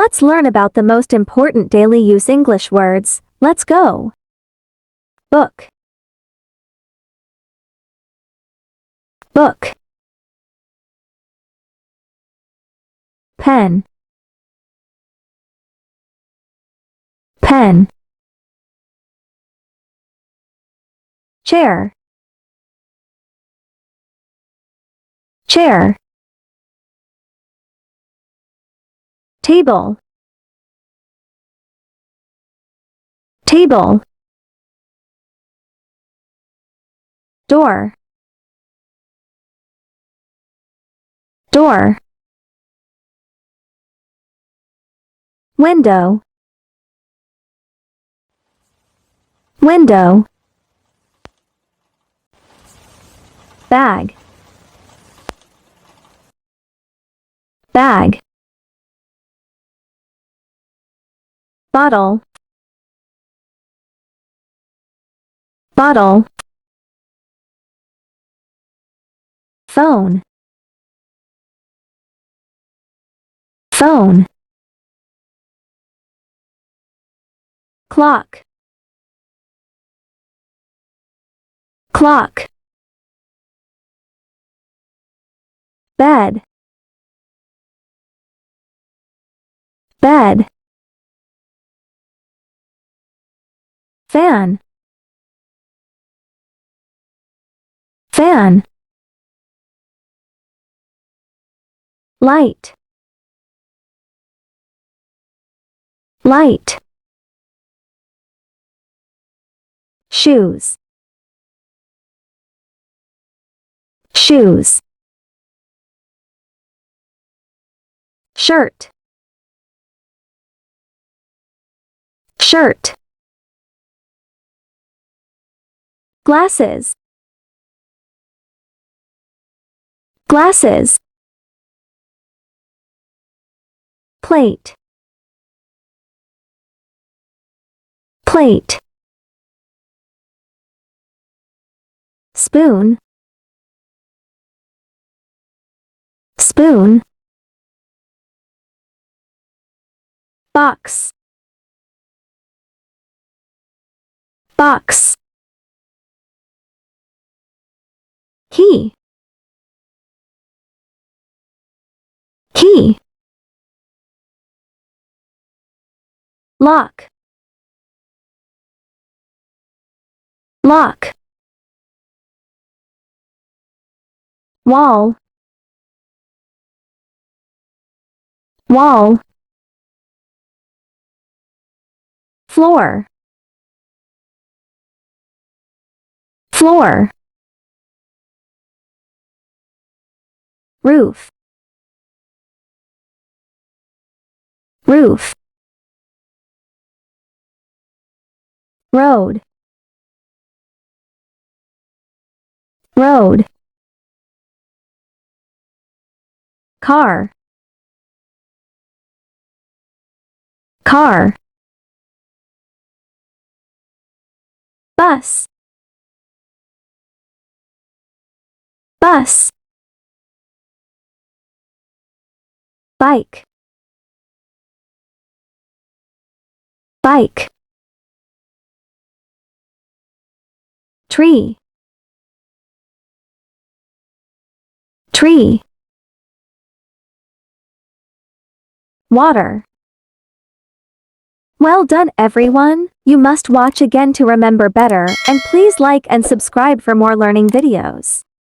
Let's learn about the most important daily use English words. Let's go. Book. Book. Pen. Pen. Chair. Chair. Table. Table. Door. Door. Window. Window. Bag. Bag. Bottle. Bottle. Phone. Phone. Clock. Clock. Bed. Bed. Fan. Fan. Light. Light. Shoes. Shoes. Shirt. Shirt. Glasses. Glasses. Plate. Plate. Spoon. Spoon. Box. Box. Key. Key. Lock. Lock. Wall. Wall. Floor. Floor. Roof. Roof. Road. Road. Car. Car. Bus. Bus. Bike. Bike. Tree. Tree. Water. Well done, everyone. You must watch again to remember better, and please like and subscribe for more learning videos.